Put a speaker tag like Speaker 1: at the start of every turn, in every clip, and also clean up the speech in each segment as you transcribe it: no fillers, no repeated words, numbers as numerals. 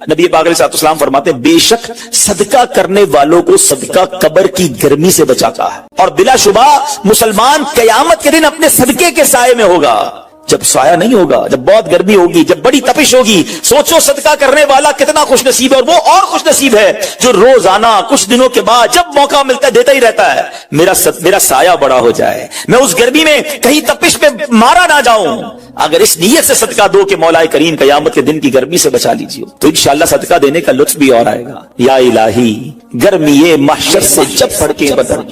Speaker 1: नबी पाक अलैहिस्सलाम फरमाते हैं, बेशक सदका करने वालों को सदका कब्र की गर्मी से बचाता है, और बिलाशुबा मुसलमान कयामत के दिन अपने सदके के साये में होगा। जब साया नहीं होगा, जब बहुत गर्मी होगी, जब बड़ी तपिश होगी, सोचो सदका करने वाला कितना खुश नसीब है। और वो और खुश नसीब है जो रोजाना कुछ दिनों के बाद जब मौका मिलता है देता ही रहता है, मेरा साया बड़ा हो जाए, मैं उस गर्मी में कहीं तपिश में मारा ना जाऊं। अगर इस नीयत से सदका दो कि मौला करीम कयामत के दिन की गर्मी से बचा लीजिए, तो इंशाअल्लाह सदका देने का लुत्फ भी और आएगा। या इलाही गर्मी महशर से जब फड़के बदन,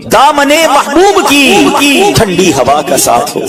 Speaker 1: दामने महबूब की ठंडी हवा का साथ हो।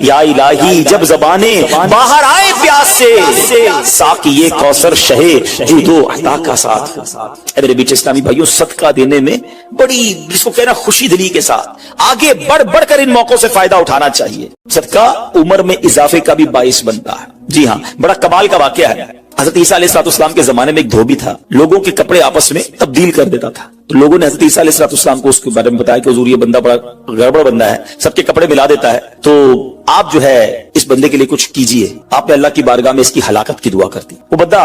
Speaker 1: या इलाही जब जबाने बाहर आए प्यास से, साक़िए कौसर शहे जूदो अता का साथ हो। मेरे बीच इस्लामी भाइयों, सदका देने में बड़ी, जिसको कहना खुशी दिली के साथ आगे बढ़ बढ़कर इन मौकों से फायदा उठाना चाहिए। सदका उम्र में इजाफे का भी बाइस बनता है। जी हाँ, बड़ा कमाल का वाकया है। हजरत ईसा अलैहिस्सलाम के जमाने में एक धोबी था, लोगों के कपड़े आपस में तब्दील कर देता था। तो लोगों ने हजरत ईसा अलैहिस्सलाम को उसके बारे में बताया कि हुजूर, ये बंदा बड़ा गड़बड़ बंदा है, सबके कपड़े मिला देता है, तो आप जो है इस बंदे के लिए कुछ कीजिए। आपने अल्लाह की बारगाह में इसकी हलाकत की दुआ कर दी। वो बंदा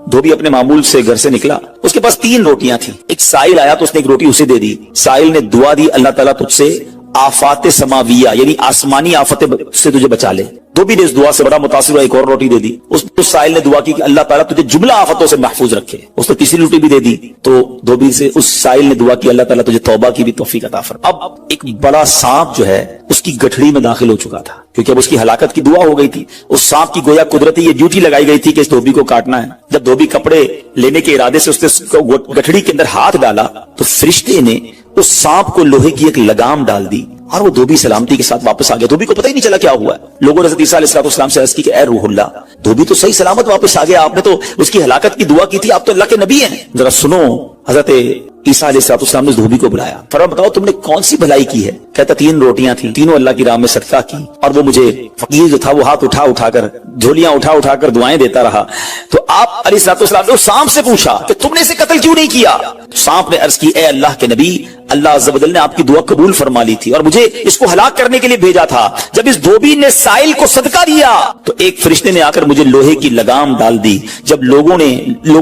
Speaker 1: धोबी अपने मामूल से घर से निकला, उसके पास 3 रोटियां थी। एक साइल आया तो उसने एक रोटी उसे दे दी। साइल ने दुआ दी, अल्लाह ताला तुझसे आफाते समाविया यानी आसमानी आफतें से तुझे बचा ले। धोबी ने इस दुआ से बड़ा मुतासिर हुआ, एक और रोटी दे दी। उस साइल ने दुआ की कि अल्लाह ताला तुझे जुमला आफतों से महफूज रखे। उसने तीसरी रोटी भी दे दी। तो धोबी से उस साइल ने दुआ की, अल्लाह ताला तुझे तौबा की भी तौफीक अता फरमा। अब एक बड़ा सांप जो है उसकी गठड़ी में दाखिल हो चुका था, क्योंकि अब उसकी हलाकत की दुआ हो गई थी। उस सांप की गोया कुदरती ये ड्यूटी लगाई गई थी कि इस धोबी को काटना है। जब धोबी कपड़े लेने के इरादे से उसने गठड़ी के अंदर हाथ डाला, तो फरिश्ते ने उस सांप को लोहे की एक लगाम डाल दी और वो धोबी सलामती के साथ वापस आ गया। धोबी को पता ही नहीं चला क्या हुआ है। लोगों ने हज़रत ईसा अलैहिस्सलाम से अर्ज़ की कि ऐ रूहुल्लाह, धोबी तो सही सलामत वापस आ गया, आपने तो उसकी हलाकत की दुआ की थी, आप तो अल्लाह के नबी हैं, जरा सुनो। हज़रत ईसा अलैहिस्सलाम ने धोबी को बुलाया, फरमाया बताओ तुमने कौन सी भलाई की है। कहता 3 रोटियां थी, तीनों अल्लाह की राह में सदका की, और वो मुझे फकीर जो था वो हाथ उठा उठाकर, झोलियां उठा उठाकर दुआएं देता रहा। तो आप अलैहिस्सलाम ने उस सांप से पूछा कि तुमने इसे कत्ल क्यों नहीं किया। सांप ने अर्ज की, ए अल्लाह के नबी, अल्लाह अज़्ज़ व जल ने आपकी दुआ कबूल फरमा ली थी और मुझे इसको हलाक करने के लिए भेजा था। जब इस धोबी ने साइल को सदका दिया तो एक फरिश्ते ने आकर मुझे लोहे की लगाम डाल दी। जब लोगों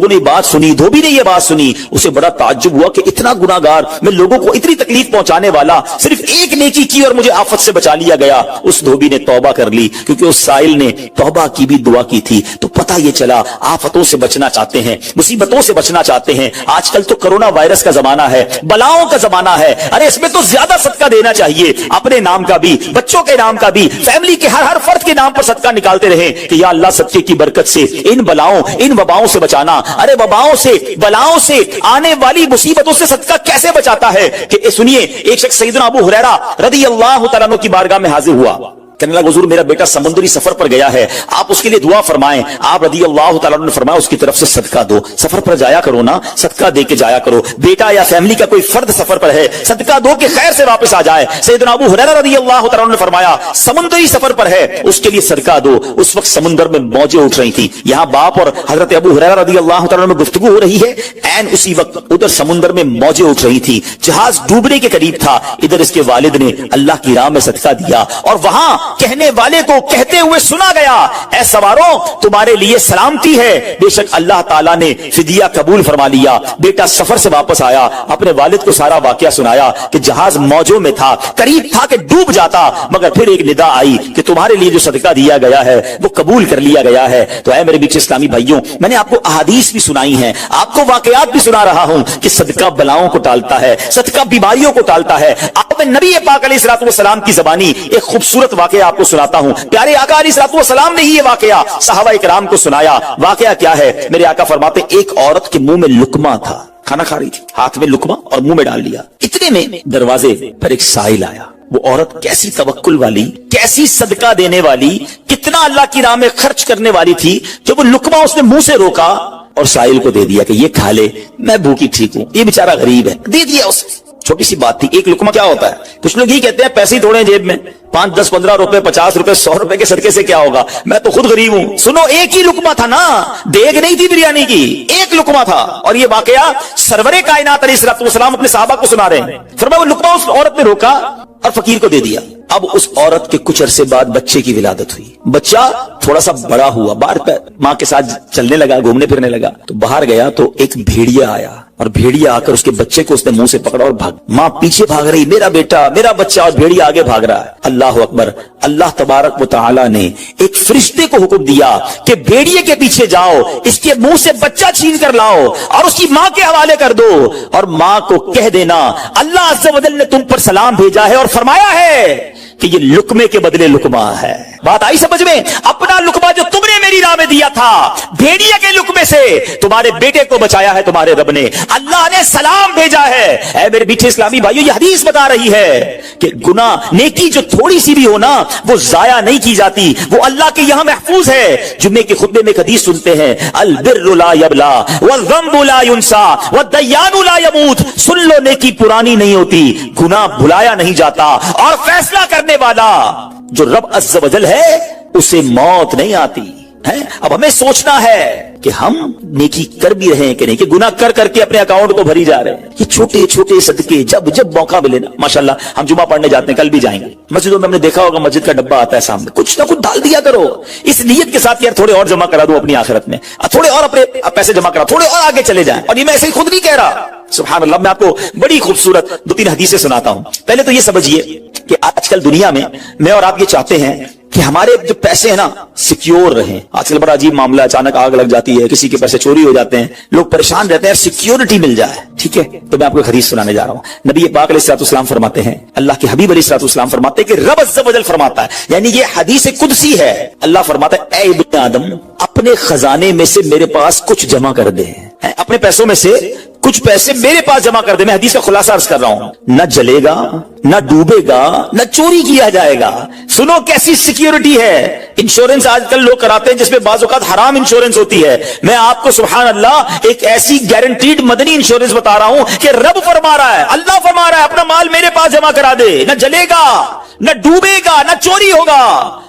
Speaker 1: ने बात सुनी, धोबी ने ये बात सुनी, उसे बड़ा ताज्जुब हुआ कि इतना गुनाहगार, मैं लोगों को इतनी तकलीफ पहुंचाने वाला, सिर्फ एक नेकी की और मुझे आफत से बचा लिया गया। उस धोबी ने तौबा कर ली, क्योंकि उस साइल ने तौबा की भी दुआ की थी। तो पता ये चला, आफतों से बचना चाहते हैं, मुसीबतों से बचना चाहते हैं। आजकल तो कोरोना वायरस का जमाना है, बलाओं का जमाना है। अरे इसमें तो ज्यादा सदका देना चाहिए, अपने नाम का भी, बच्चों के नाम का भी, फैमिली के हर फर्द के नाम पर सदका निकालते रहे कि या अल्लाह सदके की बरकत से इन बलाओं, इन वबाओं से बचाना। अरे वबाओं से, बलाओं से, आने वाली मुसीबतों से सदका कैसे बचाता है कि सुनिए, एक शख्स सैयदना अबू हुरैरा रज़ियल्लाहु तआला अन्हु की बारगाह में हाजिर हुआ। कहने लगा, हुजूर मेरा बेटा समुद्री सफर पर गया है, आप उसके लिए दुआ फरमाएं। आप रज़ियल्लाहु तआला अन्हु ने फरमाया, उसकी तरफ से सदका दो, सफर पर जाया करो ना, सदका दे के जाया करो। बेटा या फैमिली का कोई फर्द सफर पर है, सदका दो के खैर से वापस आ जाए। सैयदना अबू हुरैरा रज़ियल्लाहु तआला अन्हु ने फरमाया, समुद्री सफर पर है, उसके लिए सदका दो। उस वक्त समुद्र में मौजें उठ रही थी। यहाँ बाप और हजरत अबू हुरैरा रज़ियल्लाहु तआला अन्हु में गुफ्तगू हो रही है, एन उसी वक्त उधर समुद्र में मौजें उठ रही थी, जहाज डूबने के करीब था। इधर इसके वालिद ने अल्लाह की राह में सदका दिया और वहां कहने वाले को कहते हुए सुना गया, ऐ सवारों तुम्हारे लिए सलामती है, बेशक अल्लाह ताला ने फिदिया कबूल फरमा लिया। बेटा सफर से वापस आया, अपने वालिद को सारा वाकया सुनाया कि जहाज मौजों में था, करीब था कि डूब जाता, मगर फिर एक निदा आई कि तुम्हारे लिए जो सदका दिया गया है वो कबूल कर लिया गया है। तो ऐ मेरे बीच इस्लामी भाइयों, मैंने आपको अहादीस भी सुनाई है, आपको वाकयात भी सुना रहा हूं कि सदका बलाओं को टालता है, सदका बीमारियों को टालता है। आप नबी पाक अलैहिस्सलातु वस्सलाम की ज़बानी एक खूबसूरत वाकया आपको सुनाता हूं। प्यारे आका अलैहिस्सलातु वस्सलाम ने ही ये वाकया सहाबा इकराम को सुनाया। वाकया क्या है? मेरे आका फरमाते, एक औरत के मुंह में लुकमा था, खाना खा रही थी, हाथ में लुकमा और मुंह में डाल लिया। इतने में दरवाजे पर एक साइल आया। वो औरत कैसी तवक्कुल वाली, कैसी सदका देने वाली, कितना अल्लाह की राह में खर्च करने वाली थी, जब वो लुकमा उसने मुंह से रोका और साइल को दे दिया कि ये खा ले, मैं भूखी ठीक हूं, ये बेचारा गरीब है, दे दिया उसे। छोटी सी बात थी। एक लुकमा क्या होता है? कुछ लोग ये कहते हैं पैसे ही थोड़े जेब में, 5, 10, 15 रुपए, 50 रुपए, 100 रुपए के सदके से क्या होगा, मैं तो खुद गरीब हूं। सुनो, एक ही लुकमा था ना, देग नहीं थी बिरयानी की, एक लुकमा था। और ये वाकया सरवरे कायनात अलैहिस्सलाम अपने सहाबा को सुना रहे हैं। फरमाया वो लुकमा उस औरत ने रोका और फकीर को दे दिया। अब उस औरत के कुछ अरसे बाद बच्चे की विलादत हुई। बच्चा थोड़ा सा बड़ा हुआ, बाहर मां के साथ चलने लगा, घूमने फिरने लगा। तो बाहर गया तो एक भेड़िया आया और भेड़िया आकर उसके बच्चे को उसने मुंह से पकड़ा और भाग। मां पीछे भाग रही, मेरा बेटा, मेरा बच्चा, और भेड़िया आगे भाग रहा है। अल्लाह अकबर। अल्लाह तबारक व तआला ने एक फरिश्ते को हुक्म दिया कि भेड़िए के पीछे जाओ, इसके मुंह से बच्चा छीन कर लाओ और उसकी मां के हवाले कर दो, और मां को कह देना अल्लाह अज़्ज़ व जल ने तुम पर सलाम भेजा है और फरमाया है कि ये लुकमे के बदले लुकमा है। बात आई समझ में? अपना लुकमा जो तुमने मेरी राह में दिया था, भेड़िए के लुकमे से तुम्हारे बेटे को बचाया है तुम्हारे रब ने, अल्लाह ने सलाम भेजा है। ऐ मेरे मीठे इस्लामी भाइयों, ये हदीस बता रही है कि गुनाह, नेकी जो थोड़ी सी भी हो ना, वो जाया नहीं की जाती, वो अल्लाह के यहां महफूज है। जुम्मे के खुतबे में एक हदीस सुनते हैं, अल बिर्रु ला यबला वज़्ज़म्बु ला युनसा वद्दय्यानु ला यमूत। सुन लो, नेकी पुरानी नहीं होती, गुनाह भुलाया नहीं जाता, और फैसला करने वाला जो रब अज़्ज़ व जल है उसे मौत नहीं आती है। अब हमें सोचना है कि हम नेकी कर भी रहे हैं कि नहीं, कि गुनाह कर करके अपने अकाउंट को भरी जा रहे हैं। ये छोटे छोटे सदके जब जब मौका मिले ना, माशाल्लाह, हम जुमा पढ़ने जाते हैं, कल भी जाएंगे मस्जिदों में, हमने देखा होगा मस्जिद का डब्बा आता है सामने, कुछ ना कुछ डाल दिया करो इस नियत के साथ, यार थोड़े और जमा करा दो अपनी आखिरत में, थोड़े और अपने पैसे जमा करा, थोड़े और आगे चले जाएं। और ये मैं ऐसे ही खुद नहीं कह रहा, सुभान अल्लाह। मैं आपको बड़ी खूबसूरत 2-3 हदीसें सुनाता हूं। पहले तो ये समझिए कि आजकल दुनिया में मैं और आप ये चाहते हैं कि हमारे जो पैसे हैं ना सिक्योर रहें। आजकल बड़ा अजीब मामला, अचानक आग लग जाती है, किसी के पैसे चोरी हो जाते हैं, लोग परेशान रहते हैं, सिक्योरिटी मिल जाए। ठीक है, तो मैं आपको एक हदीस सुनाने जा रहा हूं। नबी पाक अलैहिस्सलाम फरमाते हैं, अल्लाह के हबीब अलैहिस्सलाम फरमाते हैं कि रब अज़्ज़ व जल फरमाता है, यानी ये हदीस कुदसी है। अल्लाह फरमाता है, ऐ इब्ने आदम, अपने खजाने में से मेरे पास कुछ जमा कर दे, अपने पैसों में से कुछ पैसे मेरे पास जमा कर दे। मैं हदीस का खुलासा अर्ज कर रहा हूं, न जलेगा, न डूबेगा, न चोरी किया जाएगा। सुनो कैसी सिक्योरिटी है। इंश्योरेंस आजकल लोग कराते हैं जिसमें बाज़ औक़ात हराम इंश्योरेंस होती है। मैं आपको सुभान अल्लाह एक ऐसी गारंटीड मदनी इंश्योरेंस बता रहा हूं कि रब फरमा रहा है, अल्लाह फरमा रहा है, अपना माल मेरे पास जमा करा दे, न जलेगा, न डूबेगा, न चोरी होगा।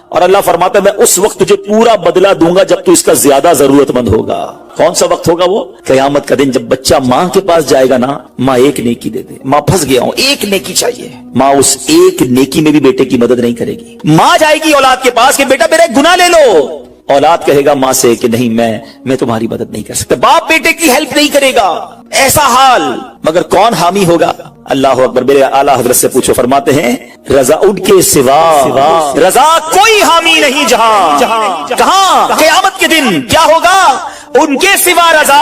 Speaker 1: और अल्लाह फरमाता है, मैं उस वक्त तुझे पूरा बदला दूंगा जब तू इसका ज्यादा जरूरतमंद होगा। कौन सा वक्त होगा वो? क़यामत का दिन, जब बच्चा मां के पास जाएगा ना, मां एक नेकी दे दे, मां फंस गया हूं, एक नेकी चाहिए, मां उस एक नेकी में भी बेटे की मदद नहीं करेगी। मां जाएगी औलाद के पास कि बेटा मेरा एक गुनाह ले लो, औलाद कहेगा मां से कि नहीं, मैं तुम्हारी मदद नहीं कर सकता। बाप बेटे की हेल्प नहीं करेगा, ऐसा हाल। मगर कौन हामी होगा? अल्लाह अकबर। मेरे आला हजरत से पूछो, फरमाते हैं रजा उनके सिवा रजा कोई हामी नहीं जहां। कहां? क़यामत के दिन क्या होगा? उनके सिवा रजा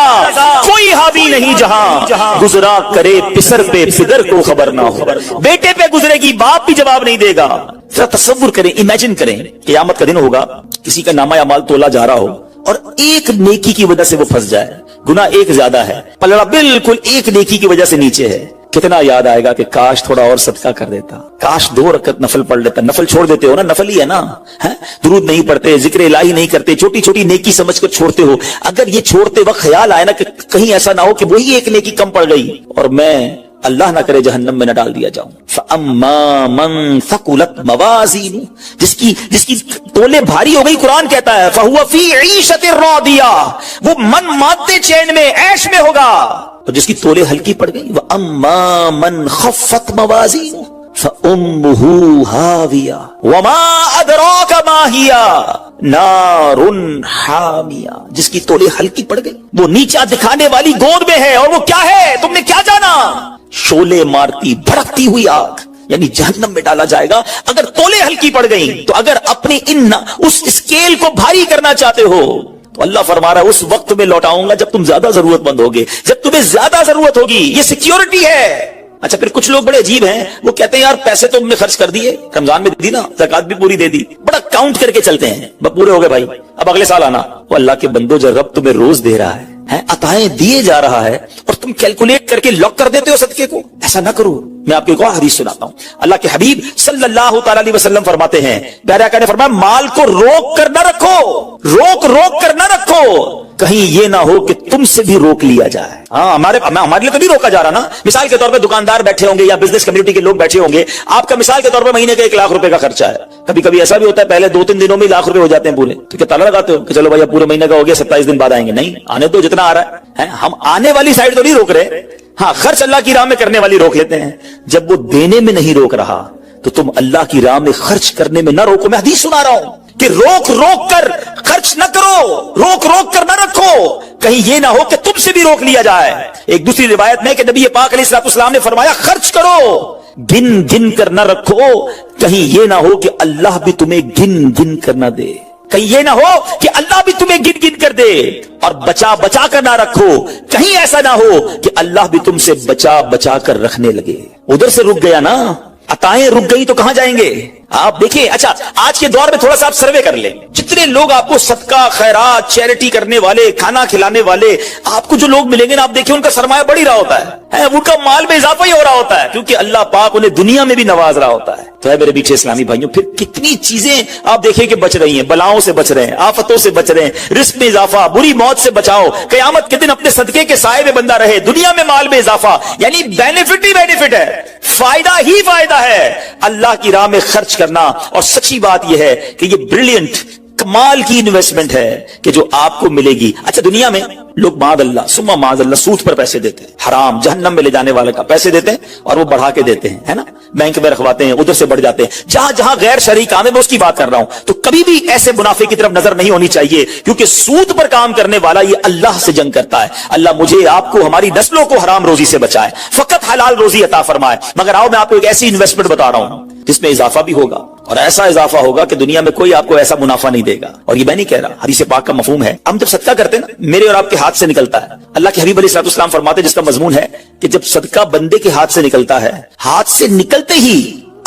Speaker 1: कोई हामी नहीं जहां। गुजरा करे पिसर पे फिदर को खबर ना हो, बेटे पे गुजरेगी, बाप भी जवाब नहीं देगा। जरा तसव्वुर करें, इमेजिन करें, क़यामत का दिन होगा, किसी का नामा या माल तोला जा रहा हो और एक नेकी की वजह से वो फंस जाए, गुनाह एक ज्यादा है, पलड़ा बिल्कुल एक नेकी की वजह से नीचे है। कितना याद आएगा कि काश थोड़ा और सदका कर देता, काश 2 रकत नफल पढ़ लेता। नफल छोड़ देते हो ना, नफल ही है ना, है? दुरूद नहीं पढ़ते, जिक्र इलाही नहीं करते, छोटी छोटी नेकी समझकर छोड़ते हो। अगर ये छोड़ते वक्त ख्याल आए ना कि कहीं ऐसा ना हो कि वही एक नेकी कम पड़ गई और मैं अल्लाह ना करे जहन्नम में न डाल दिया जाऊं। फअम्मा मन सकुलत मवाज़ीनु, जिसकी तोले भारी हो गई, कुरान कहता है फहुवा फी ईशतिर रादिया, वो मन माते चैन में, ऐश में होगा। और जिसकी तोले हल्की पड़ गई, व अम्मा मन खफ्फत मवाज़ीनु फउम्मुहु हाविया वमा अदराका मा हिया नारुन हामिया, जिसकी तोले हल्की पड़ गई, वो नीचा दिखाने वाली गोद में है, और वो क्या है तुमने क्या जाना? शोले मारती भड़कती हुई आग, यानी जहन्नम में डाला जाएगा अगर तोले हल्की पड़ गई। तो अगर अपने उस स्केल को भारी करना चाहते हो तो अल्लाह फरमा रहा है उस वक्त में लौटाऊंगा जब तुम ज्यादा जरूरतमंद होगे, जब तुम्हें ज्यादा जरूरत होगी। ये सिक्योरिटी है। अच्छा, फिर कुछ लोग बड़े अजीब हैं, वो कहते हैं यार पैसे तो हमने खर्च कर दिए, रमजान में दी ना, ज़कात भी पूरी दे दी, बड़ा काउंट करके चलते हैं, पूरे हो गए भाई, अब अगले साल आना। वो अल्लाह के बंदो, जब रब तुम्हें रोज दे रहा है, है, अताएं दिए जा रहा है और तुम कैलकुलेट करके लॉक कर देते हो सदके को। ऐसा ना करो। मैं आपको एक और हदीस सुनाता हूं। अल्लाह के हबीब सल्लल्लाहु ताला अलैहि वसल्लम फरमाते हैं, प्यारे आका ने फरमाया, माल को रोक कर ना रखो, रोक कर ना रखो, कहीं ये ना हो कि तुमसे भी रोक लिया जाए। हाँ, हमारे लिए तो नहीं रोका जा रहा ना। मिसाल के तौर पे दुकानदार बैठे होंगे या बिजनेस कम्युनिटी के लोग बैठे होंगे, आपका मिसाल के तौर पे महीने का 1 लाख रुपए का खर्चा है। कभी कभी ऐसा भी होता है पहले 2-3 दिनों में लाख रुपए हो जाते हैं पूरे, तो क्या ताला लगाते हो कि चलो भैया पूरे महीने का हो गया, 27 दिन बाद आएंगे? नहीं, आने दो जितना आ रहा है। हम आने वाली साइड तो नहीं रोक रहे, हाँ, खर्च अल्लाह की राह में करने वाली रोक लेते हैं। जब वो देने में नहीं रोक रहा तो तुम अल्लाह की राह में खर्च करने में ना रोको। मैं हदीस सुना रहा हूं कि रोक कर खर्च न करो, रोक कर न रखो, कहीं ये ना हो कि तुमसे भी रोक लिया जाए। एक दूसरी रिवायत में कि नबी पाक अलैहिस्सलाम ने फरमाया, खर्च करो, गिन कर न रखो, कहीं ये ना हो कि अल्लाह भी तुम्हें गिन कर न दे, कहीं ये ना हो कि अल्लाह भी तुम्हें गिन कर दे। और बचा कर ना रखो, कहीं ऐसा ना हो कि अल्लाह भी तुमसे बचा कर रखने लगे। उधर से रुक गया ना, अताएं रुक गई तो कहां जाएंगे आप? देखिए, अच्छा, आज के दौर में थोड़ा सा आप सर्वे कर लें, जितने लोग आपको सदका, खैरात, चैरिटी करने वाले, खाना खिलाने वाले, आपको जो लोग मिलेंगे ना, आप देखिए उनका सरमाया बढ़ ही रहा होता है, उनका माल में इजाफा ही हो रहा होता है, क्योंकि अल्लाह पाक उन्हें दुनिया में भी नवाज रहा होता है। तो है मेरे पीछे इस्लामी भाइयों, फिर कितनी चीजें आप देखिए कि बच रही हैं, बलाओं से बच रहे हैं, आफतों से बच रहे हैं, रिस्क में इजाफा, बुरी मौत से बचाओ, कयामत के दिन अपने सदके के साए में बंदा रहे, दुनिया में माल में इजाफा, यानी बेनिफिट ही बेनिफिट है, फायदा ही फायदा है अल्लाह की राह में खर्च करना। और सच्ची बात यह है कि ये ब्रिलियंट, कमाल की इन्वेस्टमेंट है कि जो आपको मिलेगी। अच्छा, दुनिया में लोग मादअल्लाह सुम्मा मादअल्लाह सूद पर पैसे देते हैं, हराम जहन्नम में ले जाने वाले का पैसे देते हैं और वो बढ़ा के देते हैं, है ना, बैंक में रखवाते हैं, उधर से बढ़ जाते हैं। जहां जहां गैर शरई काम है, मैं उसकी बात कर रहा हूं। तो कभी भी ऐसे मुनाफे की तरफ नजर नहीं होनी चाहिए, क्योंकि सूद पर काम करने वाला ये अल्लाह से जंग करता है। अल्लाह मुझे, आपको, हमारी नस्लों को हराम रोजी से बचाए, फकत हलाल रोजी अता फरमाए। मगर आओ, मैं आपको एक ऐसी इन्वेस्टमेंट बता रहा हूं जिसमें इजाफा भी होगा, और ऐसा इजाफा होगा कि दुनिया में कोई आपको ऐसा मुनाफा नहीं देगा। और ये मैं नहीं कह रहा, हदीस पाक का मफहूम है। हम जब सदका करते हैं ना, मेरे और आपके हाथ से निकलता है। अल्लाह के हबीब अलैहिस्सलाम फरमाते, जिसका मजमून है कि जब सदका बंदे के हाथ से निकलता है, हाथ से निकलते ही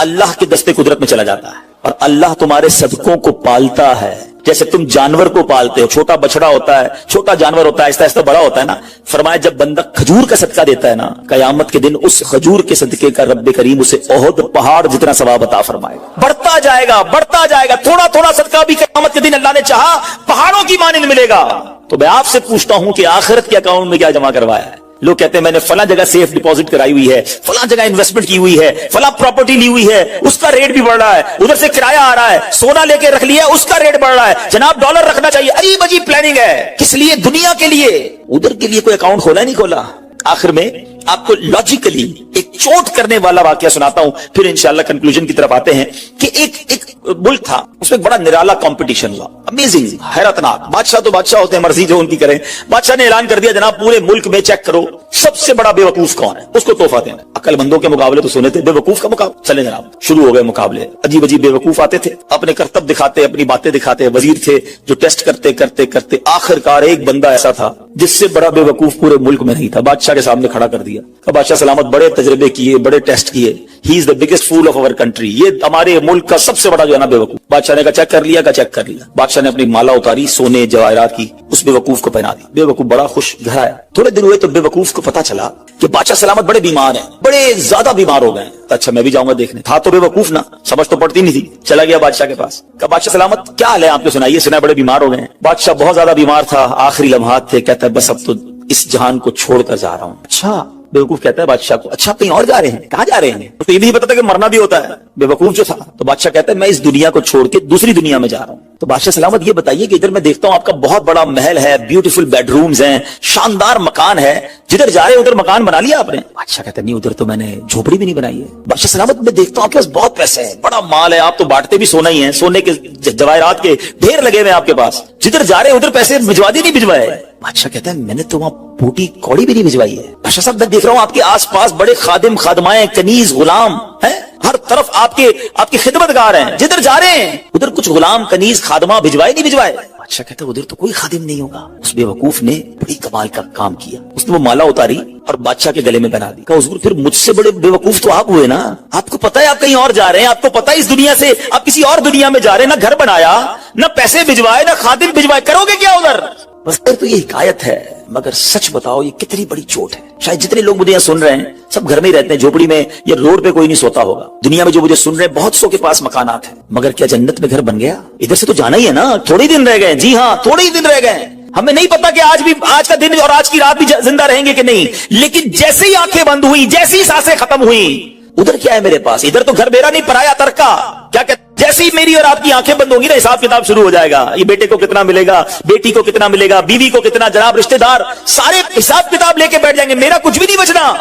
Speaker 1: अल्लाह के दस्ते कुदरत में चला जाता है, और अल्लाह तुम्हारे सदकों को पालता है जैसे तुम जानवर को पालते हो। छोटा बछड़ा होता है, छोटा जानवर होता है, आहिस्ता आहिस्ता बड़ा होता है ना। फरमाया, जब बंदा खजूर का सदका देता है ना, कयामत के दिन उस खजूर के सदके का रब्बे करीम उसे ओहद पहाड़ जितना सवाब अता फरमाएगा। बढ़ता जाएगा, थोड़ा थोड़ा सदका भी कयामत के दिन अल्लाह ने चाहा पहाड़ों की मानिंद मिलेगा। तो मैं आपसे पूछता हूं कि आखिरत के अकाउंट में क्या जमा करवाया है? लोग कहते हैं मैंने फला जगह सेफ डिपॉजिट कराई हुई है, फला जगह इन्वेस्टमेंट की हुई है, फला प्रॉपर्टी ली हुई है, उसका रेट भी बढ़ रहा है, उधर से किराया आ रहा है, सोना लेके रख लिया, उसका रेट बढ़ रहा है, जनाब डॉलर रखना चाहिए। अजीब अजीब प्लानिंग है, किस लिए? दुनिया के लिए। उधर के लिए कोई अकाउंट खोला नहीं खोला। आखिर में आपको लॉजिकली एक चोट करने वाला वाकया सुनाता हूं, फिर इंशाल्लाह कंक्लूजन की तरफ आते हैं। कि एक मुल्क था, उसमें बड़ा निराला कंपटीशन हुआ, अमेजिंग, हैरतनाक। बादशाह तो बादशाह होते हैं, मर्जी जो उनकी करें। बादशाह ने ऐलान कर दिया, जनाब पूरे मुल्क में चेक करो सबसे बड़ा बेवकूफ कौन है, उसको तोहफा देना। अक्लमंदों के मुकाबले तो सुने थे, बेवकूफ का मुकाबला। चले जनाब, शुरू हो गए मुकाबले। अजीब अजीब बेवकूफ आते थे, अपने करतब दिखाते, अपनी बातें दिखाते। वजीर थे जो टेस्ट करते करते करते आखिरकार एक बंदा ऐसा था जिससे बड़ा बेवकूफ पूरे मुल्क में नहीं था, बादशाह के सामने खड़ा कर दिया। बादशाह सलामत, बड़े तजर्बे किए, बड़े टेस्ट किए, he is the biggest fool of our country, ये हमारे मुल्क का सबसे बड़ा जो है ना बेवकूफ। बादशाह ने कहा चेक कर लिया, चेक कर लिया। बादशाह ने अपनी माला उतारी सोने जवाहरात की, उस बेवकूफ को पहना दी। बेवकूफ बड़ा खुश, घर आया। थोड़े दिन हुए तो बेवकूफ को पता चला कि बादशाह सलामत बड़े बीमार हैं, बड़े ज्यादा बीमार हो गए। तो अच्छा मैं भी जाऊंगा देखने। था तो बेवकूफ ना, समझ तो पड़ती नहीं थी। चला गया बादशाह के पास, कहा बादशाह सलामत क्या हाल है आपको, सुनाइए, सुना बड़े बीमार हो गए। बादशाह बहुत ज्यादा बीमार था, आखिरी लम्हात थे, कहता है बस अब तो इस जहान को छोड़कर जा रहा हूं। अच्छा, बेवकूफ कहता है बादशाह को, अच्छा कहीं और जा रहे हैं? कहां जा रहे हैं? तो ये नहीं पता था कि मरना भी होता है, बेवकूफ जो था। तो बादशाह कहता है मैं इस दुनिया को छोड़ के दूसरी दुनिया में जा रहा हूं। तो बादशाह सलामत ये बताइए कि इधर मैं देखता हूं आपका बहुत बड़ा महल है, ब्यूटीफुल बेडरूम्स हैं, शानदार मकान है, जिधर जा रहे हैं उधर मकान बना लिया आपने? बादशाह कहता है नहीं, उधर तो मैंने झोपड़ी भी नहीं बनाई है। बादशाह सलामत मैं देखता हूं आपके पास बहुत पैसे हैं, बड़ा माल है, आप तो बांटते भी सोना ही है, सोने के जवाहरात के ढेर लगे हुए आपके पास, जिधर जा रहे हैं उधर पैसे भिजवा दी नहीं भिजवाए? बादशाह कहता है मैंने तो वहां बूटी कौड़ी भी नहीं भिजवाई है। बादशाह साहब मैं देख रहा हूं आपके आसपास बड़े खादिम खादमाएं, कनीज, गुलाम हैं, हर तरफ आपके खिदमतगार हैं, जिधर जा रहे हैं उधर कुछ गुलाम, कनीज, खादमा भिजवाए नहीं भिजवाए? बादशाह कहता है उधर तो कोई खादिम नहीं होगा। उस बेवकूफ ने बड़ी कमाल का काम किया, उसने वो माला उतारी और बादशाह के गले में बना दी। कहा हुजूर फिर मुझसे बड़े बेवकूफ तो आप हुए ना, आपको पता है आप कहीं और जा रहे हैं, आपको पता है इस दुनिया से आप किसी और दुनिया में जा रहे हैं, ना घर बनाया, ना पैसे भिजवाए, ना खादिम भिजवाए, करोगे क्या उधर? बस फिर तो ये हिकायत है, مگر سچ بتاؤ یہ کتنی بڑی چوٹ ہے. شاید جتنے لوگ مجھے یہاں سن رہے ہیں سب گھر میں ہی رہتے ہیں, جھوپڑی میں یا روڈ پہ کوئی نہیں سوتا ہوگا. دنیا میں جو مجھے سن رہے ہیں بہت سو کے پاس مکانات ہیں, مگر کیا جنت میں گھر بن گیا؟ ادھر سے تو جانا ہی ہے نا, تھوڑے دن رہ گئے. جی ہاں, تھوڑے ہی دن رہ گئے. ہمیں نہیں پتا کہ آج کا دن اور آج کی رات بھی زندہ رہیں گے کہ نہیں, لیکن جیسے ہی آنکھیں بند ہوئی, جیسی سانسیں ختم ہوئی, ادھر کیا ہے میرے پاس؟ ادھر تو گھر میرا نہیں, پرایا ترکا. کیا کہتے جیسی میری اور آپ کی آنکھیں بند ہوں گی نا, حساب کتاب شروع ہو جائے گا. یہ بیٹے کو کتنا ملے گا, بیٹی کو کتنا ملے گا, بیوی کو کتنا, جناب رشتہ دار سارے حساب کتاب لے کے بیٹھ جائیں گے. میرا کچھ بھی نہیں بچنا.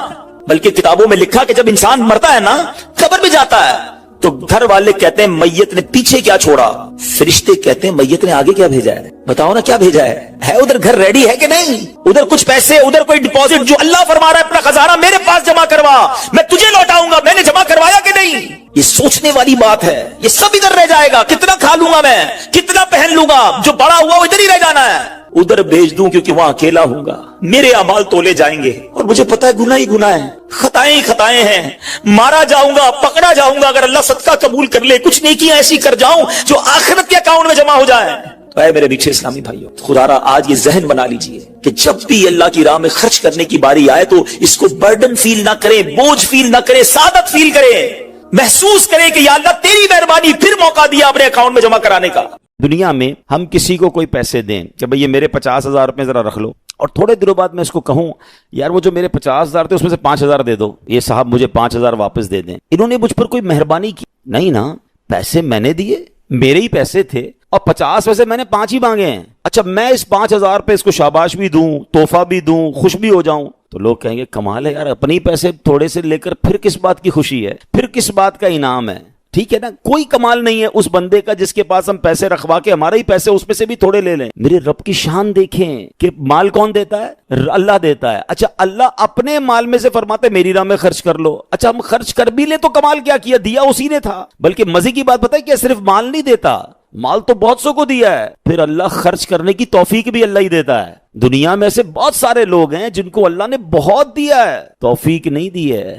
Speaker 1: بلکہ کتابوں میں لکھا کہ جب انسان مرتا ہے نا, قبر میں جاتا ہے, تو گھر والے کہتے ہیں میت نے پیچھے کیا چھوڑا, فرشتے کہتے ہیں میت نے آگے کیا بھیجا ہے. بتاؤ نا کیا بھیجا ہے ادھر گھر ریڈی ہے کہ نہیں؟ ادھر کچھ پیسے, ادھر کوئی ڈپازٹ, جو اللہ فرما رہا ہے اپنا خزانہ میرے پاس جمع کروا, میں تجھے لوٹاؤں گا, میں نے جمع کروایا کہ نہیں؟ یہ سوچنے والی بات ہے. یہ سب ادھر رہ جائے گا. کتنا کھا لوں گا میں, کتنا پہن لوں گا, جو بڑا ہوا وہ ادھر ہی رہ جانا ہے. ادھر بھیج دوں کیونکہ وہاں اکیلا ہوں گا, میرے اعمال تولے جائیں گے, اور مجھے پتا ہے گناہ ہی گناہ ہے, خطائیں ہی خطائیں ہیں. مارا جاؤں گا, پکڑا جاؤں گا, اگر اللہ صدقہ قبول کر لے, کچھ نیکیاں ایسی کر جاؤں جو آخرت کے اکاؤنٹ میں جمع ہو جائے. تو اے میرے میٹھے اسلامی بھائیوں, خدا را آج یہ ذہن بنا لیجئے کہ جب بھی اللہ کی راہ میں خرچ کرنے کی باری آئے تو اس کو برڈن فیل نہ کرے, بوجھ فیل نہ کرے, سعادت فیل کرے, محسوس کرے کہ یا اللہ تیری مہربانی, پھر موقع دیا اپنے اکاؤنٹ میں جمع کرانے کا.
Speaker 2: دنیا میں ہم کسی کو کوئی پیسے دیں کہ بھئی یہ میرے 50,000 روپے ذرا رکھ لو, اور تھوڑے دنوں بعد میں اس کو کہوں یار وہ جو میرے 50,000 تھے اس میں سے 5,000 دے دو, یہ صاحب مجھے 5,000 واپس دے دیں. انہوں نے مجھ پر کوئی مہربانی کی نہیں نا, پیسے میں نے دیے, میرے ہی پیسے تھے, اور 50 میں سے میں نے 5 ہی مانگے ہیں. اچھا میں اس 5,000 پہ اس کو شاباش بھی دوں, تحفہ بھی دوں, خوش بھی ہو جاؤں, تو لوگ کہیں گے کمال ہے یار, اپنی پیسے تھوڑے سے لے کر پھر کس بات کی خوشی ہے, پھر کس بات کا انعام ہے. ٹھیک ہے نا, کوئی کمال نہیں ہے اس بندے کا جس کے پاس ہم پیسے رکھوا کے ہمارے ہی پیسے اس میں سے بھی تھوڑے لے لیں. میرے رب کی شان دیکھیں کہ مال کون دیتا ہے, اللہ دیتا ہے. اچھا اللہ اپنے مال میں سے فرماتے میری راہ میں خرچ کر لو. اچھا ہم خرچ کر بھی لیں تو کمال کیا کیا, دیا اسی نے تھا. بلکہ مزے کی بات بتائے کہ صرف مال نہیں دیتا, مال تو بہت سو کو دیا ہے, پھر اللہ خرچ کرنے کی توفیق بھی اللہ ہی دیتا ہے. دنیا میں ایسے بہت سارے لوگ ہیں جن کو اللہ نے بہت دیا ہے, توفیق نہیں دی ہے,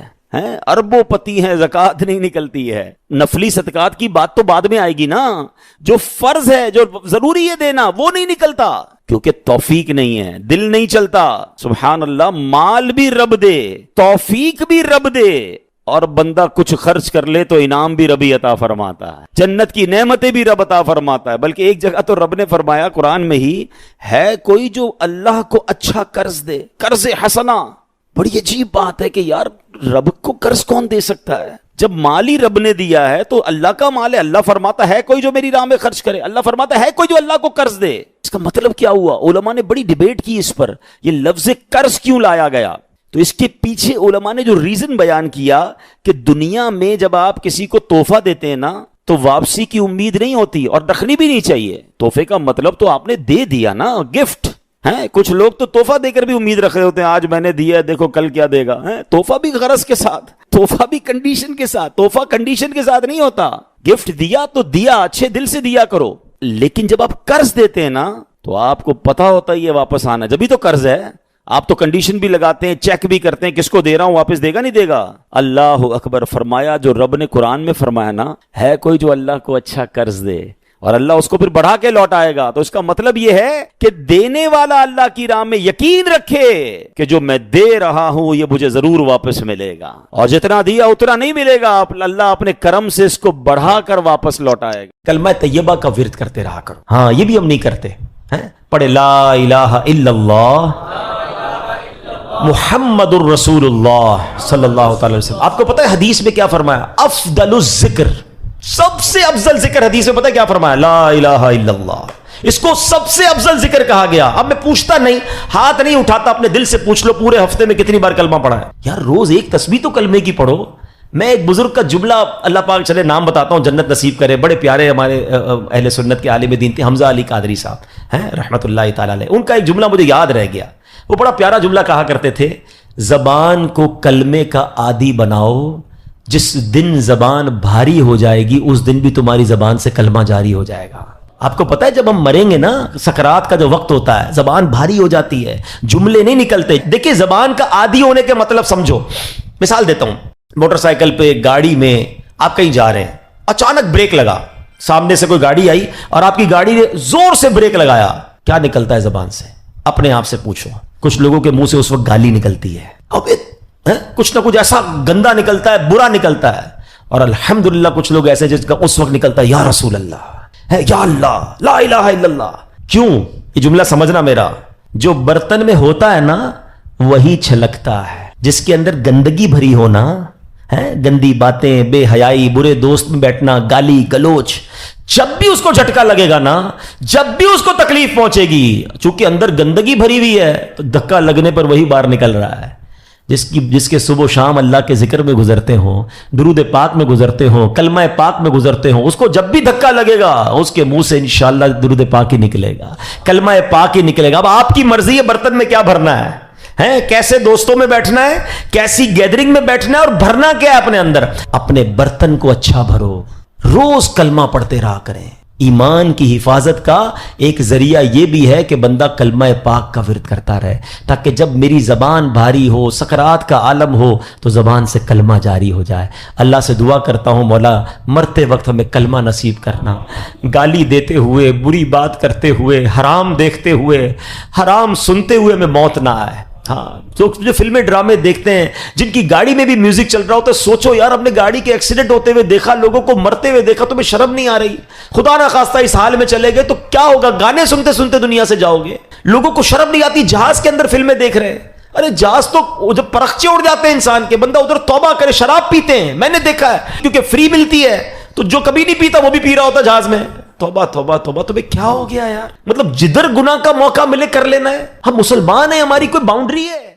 Speaker 2: اربوں پتی ہیں, زکوٰۃ نہیں نکلتی ہے. نفلی صدقات کی بات تو بعد میں آئے گی نا, جو فرض ہے, جو ضروری ہے دینا, وہ نہیں نکلتا کیونکہ توفیق نہیں ہے, دل نہیں چلتا. سبحان اللہ, مال بھی رب دے, توفیق بھی رب دے, اور بندہ کچھ خرچ کر لے تو انعام بھی ربی عطا فرماتا ہے, جنت کی نعمتیں بھی رب عطا فرماتا ہے. بلکہ ایک جگہ تو رب نے فرمایا قرآن میں ہی, ہے کوئی جو اللہ کو اچھا قرض دے, قرض حسنہ. بڑی عجیب بات ہے کہ یار رب کو قرض کون دے سکتا ہے, جب مال ہی رب نے دیا ہے تو اللہ کا مال ہے. اللہ فرماتا ہے کوئی جو میری راہ میں خرچ کرے, اللہ فرماتا ہے کوئی جو اللہ کو قرض دے. اس کا مطلب کیا ہوا؟ علماء نے بڑی ڈیبیٹ کی اس پر, یہ لفظ قرض کیوں لایا گیا. تو اس کے پیچھے علماء نے جو ریزن بیان کیا کہ دنیا میں جب آپ کسی کو تحفہ دیتے ہیں نا تو واپسی کی امید نہیں ہوتی, اور رکھنی بھی نہیں چاہیے. تحفے کا مطلب تو آپ نے دے دیا نا, گفٹ ہے. کچھ لوگ تو تحفہ دے کر بھی امید رکھ رہے ہوتے ہیں, آج میں نے دیا دیکھو کل کیا دے گا. تحفہ بھی غرض کے ساتھ, تحفہ بھی کنڈیشن کے ساتھ. تحفہ کنڈیشن کے ساتھ نہیں ہوتا. گفٹ دیا تو دیا, اچھے دل سے دیا کرو. لیکن جب آپ قرض دیتے ہیں نا تو آپ کو پتا ہوتا ہے یہ واپس آنا, جبھی تو قرض ہے. آپ تو کنڈیشن بھی لگاتے ہیں, چیک بھی کرتے ہیں, کس کو دے رہا ہوں, واپس دے گا نہیں دے گا. اللہ اکبر. فرمایا جو رب نے قرآن میں فرمایا نا, ہے کوئی جو اللہ کو اچھا قرض دے اور اللہ اس کو پھر بڑھا کے لوٹائے گا. تو اس کا مطلب یہ ہے کہ دینے والا اللہ کی راہ میں یقین رکھے کہ جو میں دے رہا ہوں یہ مجھے ضرور واپس ملے گا, اور جتنا دیا اتنا نہیں ملے گا, اللہ اپنے کرم سے اس کو بڑھا کر واپس لوٹائے گا.
Speaker 3: کلمہ طیبہ کا ورد کرتے رہا کرو. ہاں یہ بھی ہم نہیں کرتے. پڑھے لا الہ الا اللہ محمد الرسول اللہ صلی اللہ تعالی وسلم. آپ کو پتہ ہے حدیث میں کیا فرمایا؟ افضل الذکر, سب سے افضل ذکر حدیث میں پتہ ہے کیا فرمایا؟ لا الہ الا اللہ. اس کو سب سے افضل ذکر کہا گیا. اب میں پوچھتا نہیں, ہاتھ نہیں اٹھاتا, اپنے دل سے پوچھ لو پورے ہفتے میں کتنی بار کلمہ پڑھا ہے. یار روز ایک تسبیح تو کلمے کی پڑھو. میں ایک بزرگ کا جملہ, اللہ پاک چلے نام بتاتا ہوں, جنت نصیب کرے, بڑے پیارے ہمارے اہل سنت کے عالم دین تھے, حمزہ علی قادری صاحب ہیں رحمت اللہ تعالی علیہ. ان کا ایک جملہ مجھے یاد رہ گیا. وہ بڑا پیارا جملہ کہا کرتے تھے, زبان کو کلمے کا عادی بناؤ, جس دن زبان بھاری ہو جائے گی اس دن بھی تمہاری زبان سے کلمہ جاری ہو جائے گا. آپ کو پتہ ہے جب ہم مریں گے نا, سکرات کا جو وقت ہوتا ہے, زبان بھاری ہو جاتی ہے, جملے نہیں نکلتے. دیکھیں زبان کا عادی ہونے کے مطلب سمجھو. مثال دیتا ہوں, موٹر سائیکل پہ, گاڑی میں آپ کہیں جا رہے ہیں, اچانک بریک لگا, سامنے سے کوئی گاڑی آئی اور آپ کی گاڑی نے زور سے بریک لگایا, کیا نکلتا ہے زبان سے؟ اپنے آپ سے پوچھو, کچھ لوگوں کے منہ سے اس وقت گالی نکلتی ہے، اب کچھ نہ کچھ ایسا گندا نکلتا ہے، برا نکلتا ہے، اور الحمدللہ کچھ لوگ ایسے جس کا اس وقت نکلتا ہے یا رسول اللہ ہے، یا اللہ، لا الہ الا اللہ۔ کیوں؟ یہ جملہ سمجھنا میرا، جو برتن میں ہوتا ہے نا وہی چھلکتا ہے، جس کے اندر گندگی بھری ہونا ہے، گندی باتیں، بے حیائی، برے دوست میں بیٹھنا، گالی گلوچ، جب بھی اس کو جھٹکا لگے گا نا، جب بھی اس کو تکلیف پہنچے گی، چونکہ اندر گندگی بھری ہوئی ہے تو دھکا لگنے پر وہی باہر نکل رہا ہے۔ جس کے صبح و شام اللہ کے ذکر میں گزرتے ہوں، درود پاک میں گزرتے ہوں، کلمہ پاک میں گزرتے ہوں، اس کو جب بھی دھکا لگے گا اس کے منہ سے انشاءاللہ درود پاک ہی نکلے گا، کلمہ پاک ہی نکلے گا۔ اب آپ کی مرضی ہے برتن میں کیا بھرنا ہے، کیسے دوستوں میں بیٹھنا ہے، کیسی گیدرنگ میں بیٹھنا ہے، اور بھرنا کیا ہے اپنے اندر۔ اپنے برتن کو اچھا بھرو، روز کلمہ پڑھتے رہا کریں۔ ایمان کی حفاظت کا ایک ذریعہ یہ بھی ہے کہ بندہ کلمہ پاک کا ورد کرتا رہے، تاکہ جب میری زبان بھاری ہو، سکرات کا عالم ہو، تو زبان سے کلمہ جاری ہو جائے۔ اللہ سے دعا کرتا ہوں مولا مرتے وقت ہمیں کلمہ نصیب کرنا، گالی دیتے ہوئے، بری بات کرتے ہوئے، حرام دیکھتے ہوئے، حرام سنتے ہوئے ہمیں موت نہ آئے۔ ہاں، جو فلمیں ڈرامے دیکھتے ہیں، جن کی گاڑی میں بھی میوزک چل رہا ہوتا ہے، سوچو یار، اپنے گاڑی کے ایکسیڈنٹ ہوتے ہوئے دیکھا، لوگوں کو مرتے ہوئے دیکھا، تمہیں شرم نہیں آ رہی؟ خدا نہ خواستہ اس حال میں چلے گئے تو کیا ہوگا؟ گانے سنتے سنتے دنیا سے جاؤ گے۔ لوگوں کو شرم نہیں آتی، جہاز کے اندر فلمیں دیکھ رہے ہیں، ارے جہاز تو جب پرخچے اڑ جاتے ہیں انسان کے، بندہ ادھر توبہ کرے، شراب پیتے ہیں، میں نے دیکھا ہے، کیونکہ فری ملتی ہے تو جو کبھی نہیں پیتا وہ بھی پی رہا ہوتا جہاز میں۔ توبہ توبہ توبہ، تمہیں کیا ہو گیا یار؟ مطلب جدھر گناہ کا موقع ملے کر لینا ہے۔ ہم مسلمان ہیں، ہماری کوئی باؤنڈری ہے؟